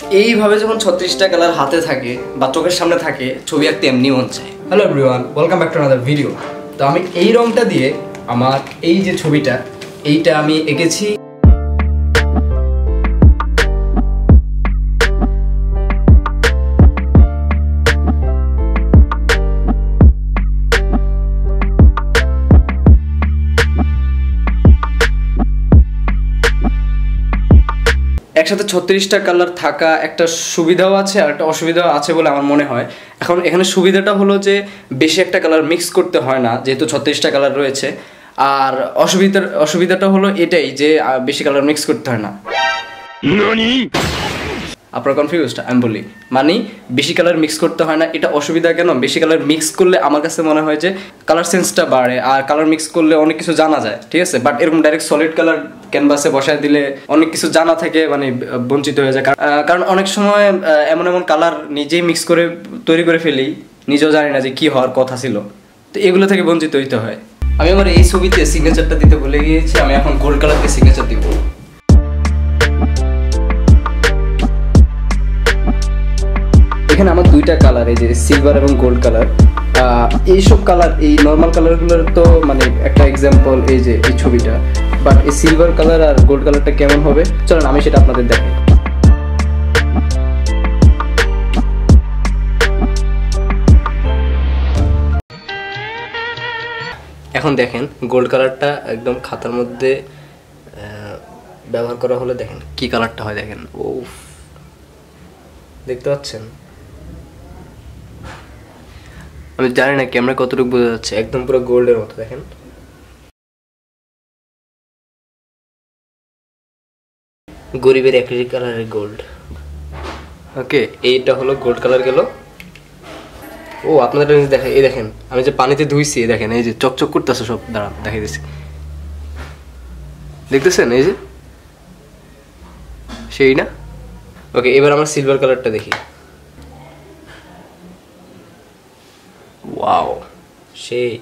এইভাবে যখন 36টা কালার হাতে থাকে বা চোখের সামনে থাকে ছবি আঁকতে এমনি মন চায়। Hello everyone, welcome back to another video. তো আমি এই রংটা দিয়ে আমার এই যে ছবিটা এইটা আমি এঁকেছি। একসাথে 36টা কালার থাকা একটা সুবিধাও আছে আর একটা অসুবিধাও আছে বলে আমার মনে হয়। এখন এখানে সুবিধাটা হলো যে বেশি একটা কালার মিক্স করতে হয় না, যেহেতু 36টা কালার রয়েছে। আর অসুবিধাটা হলো এটাই যে বেশি কালার মিক্স করতে হয় না। আপনারা কনফিউজড? আমি বলি মানে বেশি কালার মিক্স করতে হয় না, এটা অসুবিধা কেন? বেশি কালার মিক্স করলে আমার কাছে মনে হয় যে কালার সেন্সটা বাড়ে, আর কালার মিক্স করলে অনেক কিছু জানা যায়, ঠিক আছে। বাট এরকম ডাইরেক্ট সলিড কালার ক্যানভাসে বসায় দিলে অনেক কিছু জানা থেকে মানে বঞ্চিত হয়ে যায়। কারণ অনেক সময় এমন এমন কালার নিজেই মিক্স করে তৈরি করে ফেলি, নিজেও জানি না যে কি হওয়ার কথা ছিল, তো এগুলো থেকে বঞ্চিত হইতে হয়। আমি আমার এই ছবিতে সিগনেচারটা দিতে ভুলে গিয়েছি, আমি এখন গোল্ড কালার দিয়ে সিগনেচার দিব। এখানে আমার দুইটা কালার, এই যে সিলভার এবং গোল্ড কালার। এইসব কালার, এই নর্মাল কালারগুলোর তো মানে একটা এক্সাম্পল এই যে এই ছবিটা, বাট এই সিলভার কালার আর গোল্ড কালারটা কেমন হবে চলেন আমি সেটা আপনাদের দেখাই। এখন দেখেন গোল্ড কালারটা একদম খাতার মধ্যে ব্যবহার করা হলে দেখেন কি কালারটা হয়, দেখেন ও দেখতে পাচ্ছেন? আমি জানি না ক্যামেরা কতটুকু বোঝা যাচ্ছে, একদম পুরো গোল্ডের মতো দেখেন। গরিবের অ্যাক্রিলিক কালারের গোল্ড। ওকে, এইটা হলো গোল্ড কালার গেল। ও আপনাদের দেখেন, এই দেখেন আমি যে পানিতে ধুইছি, দেখেন এই যে চকচক করতেছে সব। দাঁড়ান দেখাই দিচ্ছি, দেখতেছেন এই যে সেই না? ওকে, এবার আমার সিলভার কালারটা দেখি। ওয়াও, সেই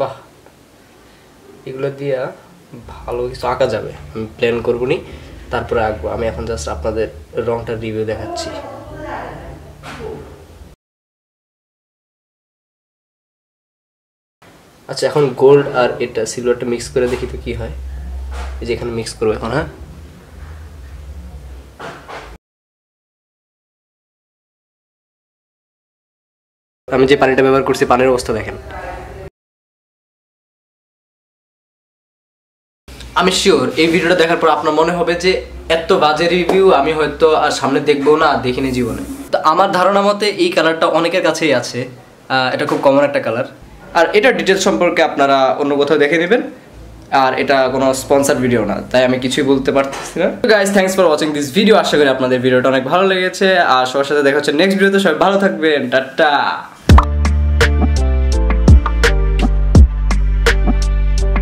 বাহ, এগুলো দিয়া ভালো কিছু আঁকা যাবে। আমি প্ল্যান করবো নি, তারপরে আঁকবো। আমি এখন জাস্ট আপনাদের রংটার রিভিউ দেখাচ্ছি। আচ্ছা, এখন গোল্ড আর এটা সিলভারটা মিক্স করে দেখি তো কি হয়। এই যে এখানে মিক্স করবো এখন। হ্যাঁ, আমি যে পানিটা ব্যবহার করছি পানির অবস্থা দেখেন। আমি শিওর এই ভিডিওটা দেখার পর আপনার মনে হবে যে এত বাজে রিভিউ আমি হয়তো আর সামনে দেখবো না, দেখিনি জীবনে। তো আমার ধারণা মতে এই কালারটা অনেকের কাছেই আছে, এটা খুব কমন একটা কালার। আর এটার ডিটেলস সম্পর্কে আপনারা অন্য কোথাও দেখে নেবেন। আর এটা কোনো স্পন্সর ভিডিও না, তাই আমি কিছুই বলতে পারতেছি না। তো guys, thanks for watching this video. আশা করি আপনাদের ভিডিওটা অনেক ভালো লেগেছে। আর সবার সাথে দেখা হচ্ছে নেক্সট ভিডিওতে। সবাই ভালো থাকবেন, টাটা।